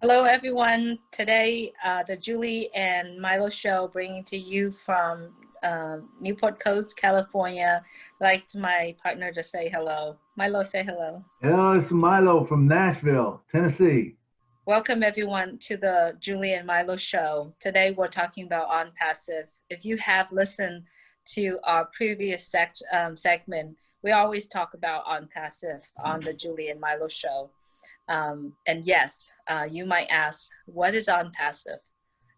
Hello, everyone. Today, the Julie and Milo show bringing to you from Newport Coast, California. I'd like my partner to say hello. Milo, say hello. Hello, it's Milo from Nashville, Tennessee. Welcome, everyone, to the Julie and Milo show. Today, we're talking about ONPASSIVE. If you have listened to our previous segment, we always talk about ONPASSIVE on the Julie and Milo show. And yes, you might ask, what is ONPASSIVE?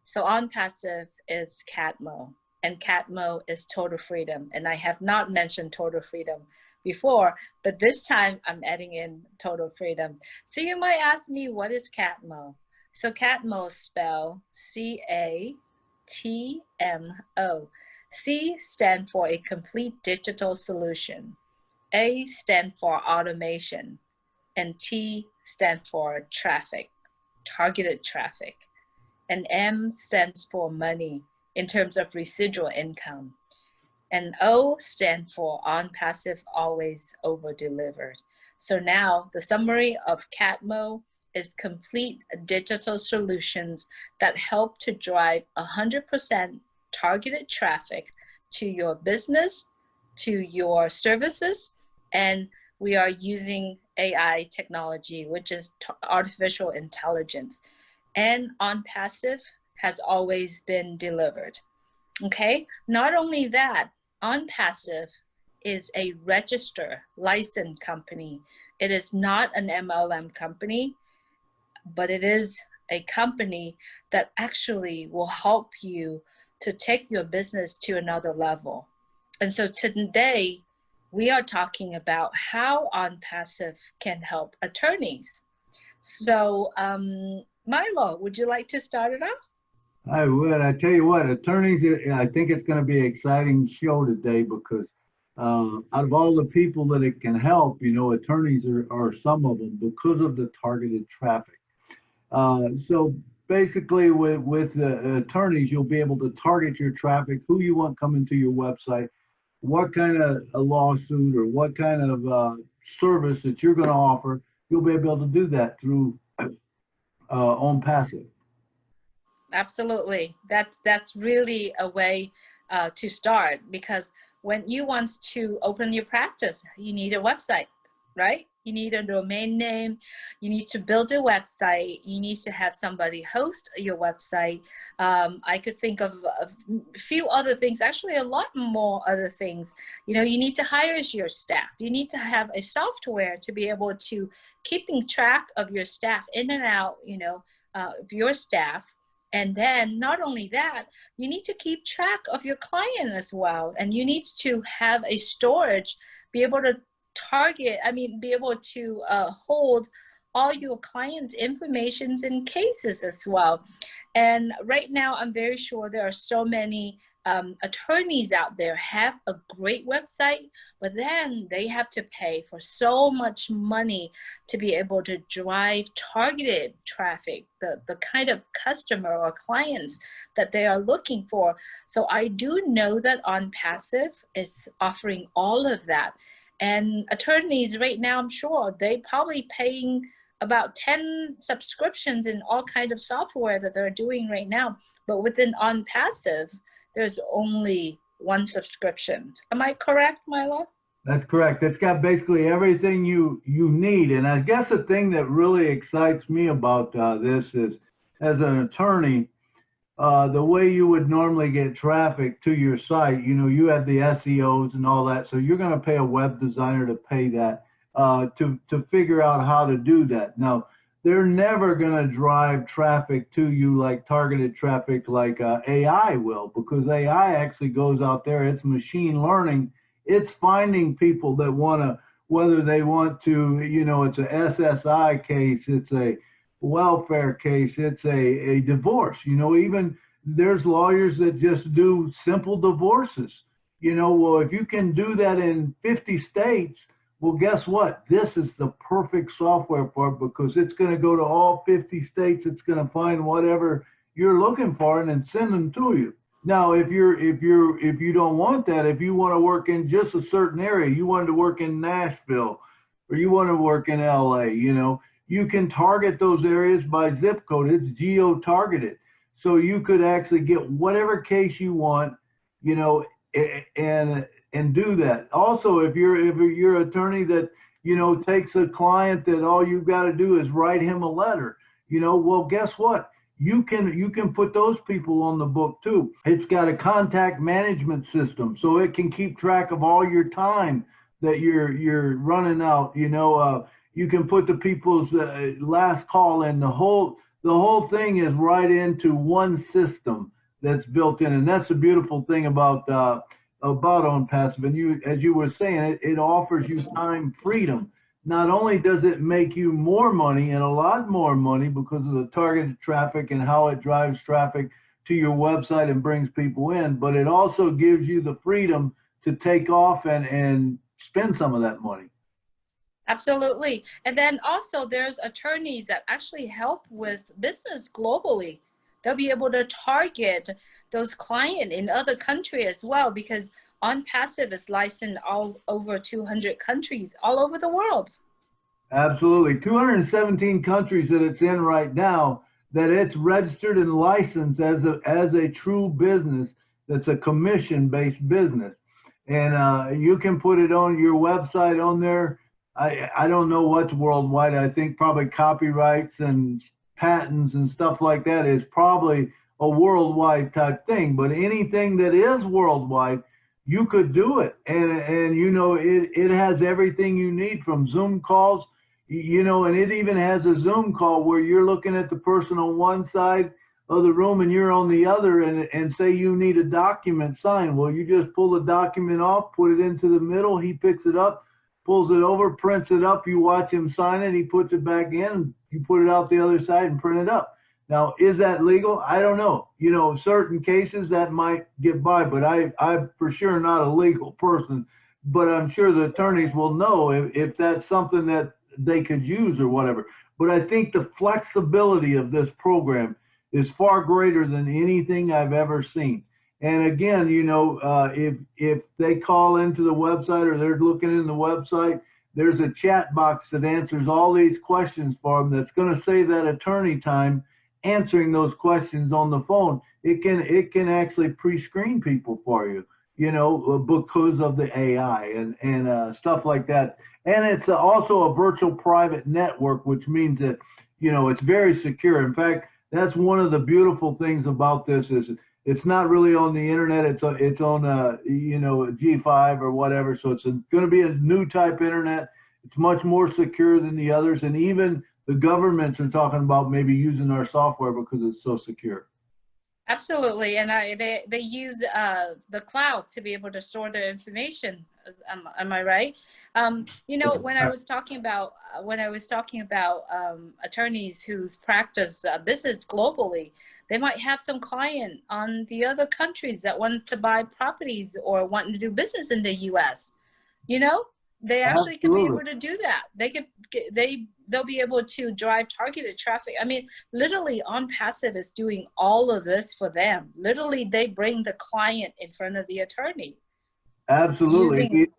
So ONPASSIVE is CATMO, and CATMO is total freedom. And I have not mentioned total freedom before, but this time I'm adding in total freedom. So you might ask me, what is CATMO? So CATMO is spelled C-A-T-M-O. C stands for a complete digital solution. A stands for automation. And T stands for traffic, targeted traffic. And M stands for money in terms of residual income. And O stands for ONPASSIVE, always over-delivered. So now the summary of CATMO is complete digital solutions that help to drive 100% targeted traffic to your business, to your services, and we are using AI technology, which is artificial intelligence. And ONPASSIVE has always been delivered. Okay, not only that, ONPASSIVE is a registered licensed company. It is not an MLM company, but it is a company that actually will help you to take your business to another level. And so today, we are talking about how ONPASSIVE can help attorneys. So, Milo, would you like to start it off? I would. I tell you what, attorneys, I think it's going to be an exciting show today because out of all the people that it can help, attorneys are some of them because of the targeted traffic. So basically with the attorneys, you'll be able to target your traffic, who you want coming to your website, what kind of a lawsuit or what kind of service that you're going to offer. You'll be able to do that through ONPASSIVE. Absolutely. That's really a way to start, because when you want to open your practice, you need a website, right? You need a domain name. You need to build a website. You need to have somebody host your website. I could think of a few other things, actually a lot more other things. You need to hire your staff. You need to have a software to be able to keeping track of your staff in and out, of your staff. And then not only that, you need to keep track of your client as well. And you need to have a storage, be able to be able to hold all your clients' informations and cases as well. And right now, I'm very sure there are so many attorneys out there have a great website, but then they have to pay for so much money to be able to drive targeted traffic, the kind of customer or clients that they are looking for. So I do know that ONPASSIVE is offering all of that. And attorneys right now, I'm sure they probably paying about 10 subscriptions in all kind of software that they're doing right now. But within ONPASSIVE, there's only one subscription. Am I correct, Milo? That's correct. It's got basically everything you need. And I guess the thing that really excites me about this is, as an attorney, the way you would normally get traffic to your site, you have the SEOs and all that. So you're going to pay a web designer to pay that to figure out how to do that. Now, they're never going to drive traffic to you like targeted traffic like AI will, because AI actually goes out there. It's machine learning. It's finding people that want to, whether they want to, it's a SSI case, it's a welfare case, it's a divorce. Even there's lawyers that just do simple divorces. Well, if you can do that in 50 states, well, guess what? This is the perfect software for it, because it's going to go to all 50 states. It's going to find whatever you're looking for and then send them to you. Now, if you don't want that, if you want to work in just a certain area, you wanted to work in Nashville or you want to work in LA, you can target those areas by zip code. It's geo-targeted. So you could actually get whatever case you want, you know, and do that. Also, if you're an attorney that, you know, takes a client that all you've got to do is write him a letter, you know, well, guess what? You can put those people on the book too. It's got a contact management system, so it can keep track of all your time that you're running out. You know, you can put the people's last call in. The whole thing is right into one system that's built in, and that's the beautiful thing about OnPassive. And you, as you were saying, it offers you time freedom. Not only does it make you more money, and a lot more money, because of the targeted traffic and how it drives traffic to your website and brings people in, but it also gives you the freedom to take off and spend some of that money. Absolutely. And then also there's attorneys that actually help with business globally. They'll be able to target those clients in other countries as well, because OnPassive is licensed all over 200 countries all over the world. Absolutely. 217 countries that it's in right now, that it's registered and licensed as a true business that's a commission-based business. And you can put it on your website on there. I don't know what's worldwide. I think probably copyrights and patents and stuff like that is probably a worldwide type thing. But anything that is worldwide, you could do it. And you know, it has everything you need, from Zoom calls, you know, and it even has a Zoom call where you're looking at the person on one side of the room and you're on the other, and say you need a document signed. Well, you just pull the document off, put it into the middle, he picks it up, pulls it over, prints it up, you watch him sign it, he puts it back in, you put it out the other side and print it up. Now, is that legal? I don't know. You know, certain cases that might get by, but I'm for sure not a legal person, but I'm sure the attorneys will know if that's something that they could use or whatever. But I think the flexibility of this program is far greater than anything I've ever seen. And again, you know, if they call into the website or they're looking in the website, there's a chat box that answers all these questions for them, that's going to save that attorney time answering those questions on the phone. It can actually pre-screen people for you, you know, because of the AI and stuff like that. And it's also a virtual private network, which means that, you know, it's very secure. In fact, that's one of the beautiful things about this is it's not really on the internet. It's on you know, G5 or whatever. So it's going to be a new type internet. It's much more secure than the others, and even the governments are talking about maybe using our software because it's so secure. Absolutely, and they use the cloud to be able to store their information. Am I right? You know, when I was talking about attorneys whose practice business globally, they might have some client on the other countries that want to buy properties or want to do business in the U.S. You know, they actually can be able to do that. They'll be able to drive targeted traffic. I mean, literally, OnPassive is doing all of this for them. Literally, they bring the client in front of the attorney. Absolutely.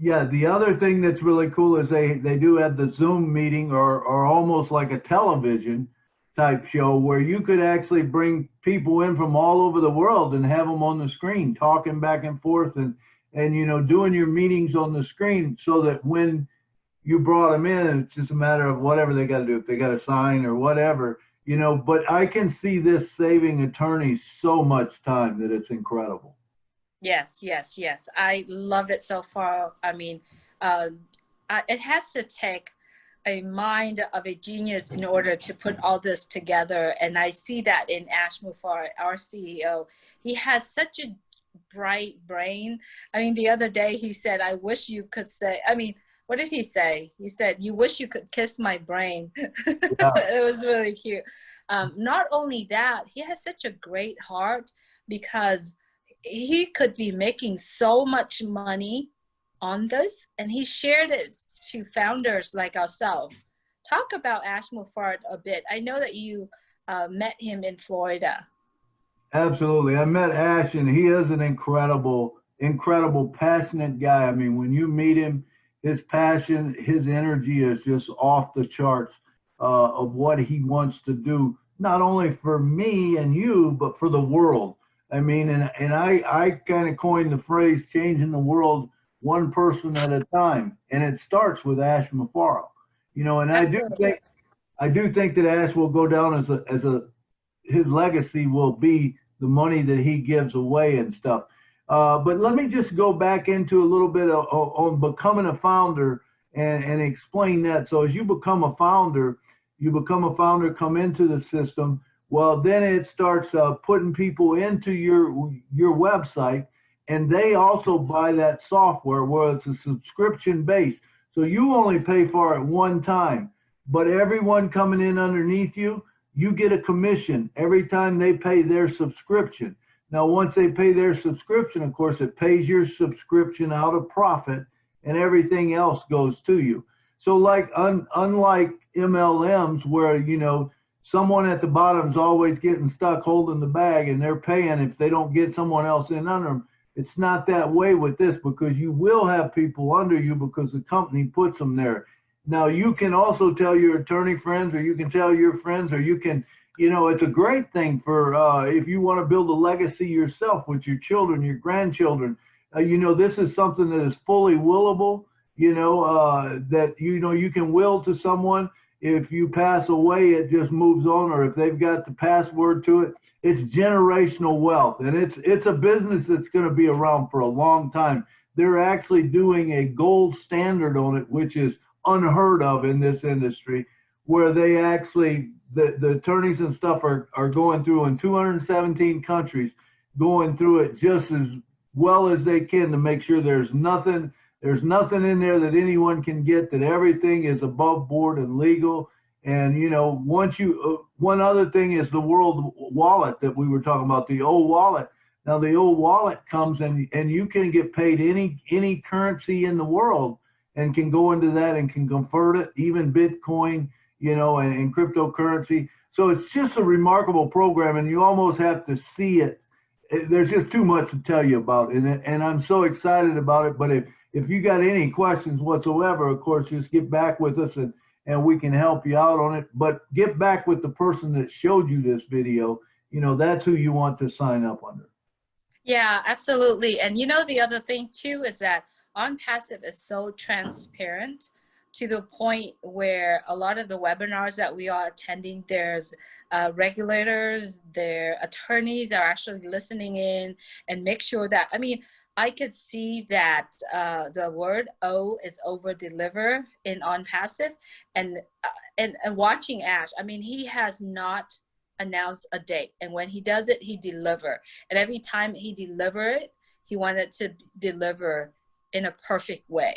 Yeah, the other thing that's really cool is they do have the Zoom meeting, or almost like a television type show, where you could actually bring people in from all over the world and have them on the screen talking back and forth, and you know, doing your meetings on the screen, so that when you brought them in, it's just a matter of whatever they got to do, if they got to sign or whatever, you know. But I can see this saving attorneys so much time that it's incredible. Yes, yes, yes. I love it so far. I mean, it has to take a mind of a genius in order to put all this together. And I see that in Ash Muffar, our CEO. He has such a bright brain. I mean, the other day he said, I wish you could say, I mean, what did he say? He said, you wish you could kiss my brain. Yeah. It was really cute. Not only that, he has such a great heart, because he could be making so much money on this, and he shared it to founders like ourselves. Talk about Ash Muffar a bit. I know that you met him in Florida. Absolutely. I met Ash, and he is an incredible, passionate guy. I mean, when you meet him, his passion, his energy is just off the charts of what he wants to do, not only for me and you, but for the world. I mean, and I kind of coined the phrase changing the world one person at a time. And it starts with Ash Mafaro. You know, and Absolutely. I do think that Ash will go down as a his legacy will be the money that he gives away and stuff. But let me just go back into a little bit on becoming a founder and explain that. So as you become a founder, come into the system. Well, then it starts putting people into your website, and they also buy that software where it's a subscription base. So you only pay for it one time, but everyone coming in underneath you, you get a commission every time they pay their subscription. Now, once they pay their subscription, of course, it pays your subscription out of profit, and everything else goes to you. So like unlike MLMs where, you know, someone at the bottom is always getting stuck holding the bag and they're paying if they don't get someone else in under them, it's not that way with this, because you will have people under you because the company puts them there. Now, you can also tell your attorney friends, or you can tell your friends, or you can, you know, it's a great thing for if you want to build a legacy yourself with your children, your grandchildren. You know, this is something that is fully willable, you know, that, you know, you can will to someone. If you pass away, it just moves on, or if they've got the password to it, it's generational wealth. And it's a business that's going to be around for a long time. They're actually doing a gold standard on it, which is unheard of in this industry, where they actually, the attorneys and stuff are going through in 217 countries, going through it just as well as they can to make sure there's nothing in there that anyone can get, that everything is above board and legal. And, you know, once you, one other thing is the world wallet that we were talking about, the old wallet. Now, the old wallet comes and you can get paid any currency in the world and can go into that and can convert it, even Bitcoin, you know, and cryptocurrency. So it's just a remarkable program, and you almost have to see it. There's just too much to tell you about it, and I'm so excited about it. But if you got any questions whatsoever, of course, just get back with us and we can help you out on it. But get back with the person that showed you this video. You know, that's who you want to sign up under. Yeah, absolutely. And you know, the other thing too is that OnPassive is so transparent to the point where a lot of the webinars that we are attending, there's regulators, their attorneys are actually listening in and make sure that, I mean, I could see that the word O is over deliver in OnPassive, and watching Ash, I mean, he has not announced a date, and when he does it, he deliver. And every time he deliver it, he wanted to deliver in a perfect way.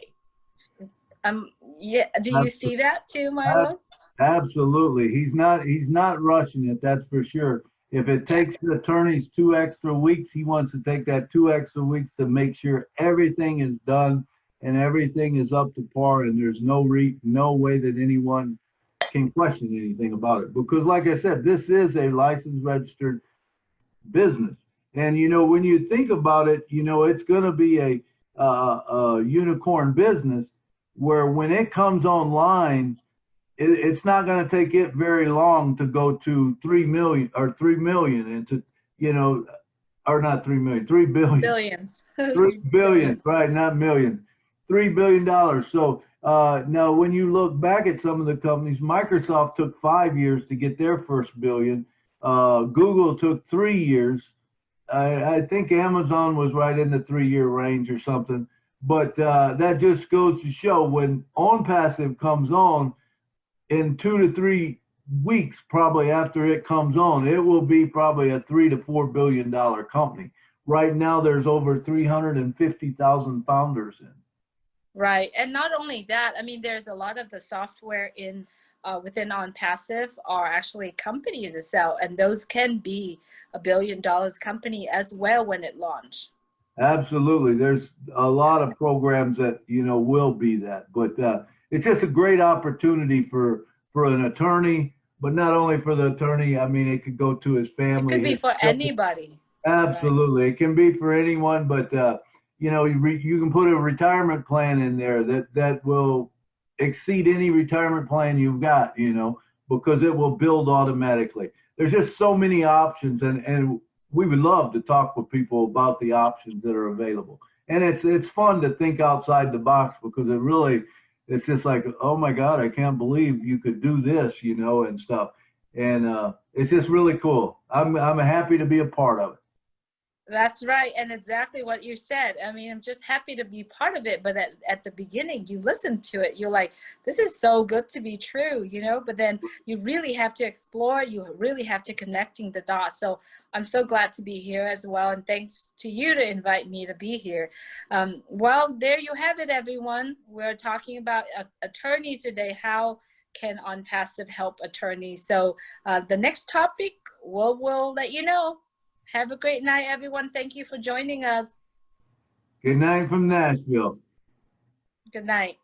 Yeah, do you see that too, Milo? Absolutely. He's not rushing it, that's for sure. If it takes the attorneys 2 extra weeks, he wants to take that 2 extra weeks to make sure everything is done and everything is up to par, and there's no way that anyone can question anything about it. Because like I said, this is a licensed, registered business. And, you know, when you think about it, you know, it's going to be a unicorn business where when it comes online, it's not going to take it very long to go to 3 million and to, you know, or not 3 million, 3 billion. Billions. 3 billion, right, not million. $3 billion. So now when you look back at some of the companies, Microsoft took 5 years to get their first billion. Google took 3 years. I think Amazon was right in the 3-year range or something. But that just goes to show when OnPassive comes on, in 2 to 3 weeks, probably after it comes on, it will be probably a $3 to $4 billion company. Right now, there's over 350,000 founders in. Right, and not only that, I mean, there's a lot of the software in within OnPassive are actually companies to sell, and those can be $1 billion company as well when it launched. Absolutely, there's a lot of programs that, you know, will be that, but it's just a great opportunity for an attorney, but not only for the attorney. I mean, it could go to his family. It could be for anybody. Absolutely, right. It can be for anyone, but you know, you can put a retirement plan in there that will exceed any retirement plan you've got, you know, because it will build automatically. There's just so many options, and we would love to talk with people about the options that are available. And it's fun to think outside the box, because it's just like, oh my God, I can't believe you could do this, you know, and stuff. And it's just really cool. I'm happy to be a part of it. That's right. And exactly what you said. I mean, I'm just happy to be part of it. But at the beginning, you listen to it. You're like, this is so good to be true, you know, but then you really have to explore. You really have to connecting the dots. So I'm so glad to be here as well. And thanks to you to invite me to be here. Well, there you have it, everyone. We're talking about attorneys today. How can OnPassive help attorneys? So the next topic, we'll let you know. Have a great night, everyone. Thank you for joining us. Good night from Nashville. Good night.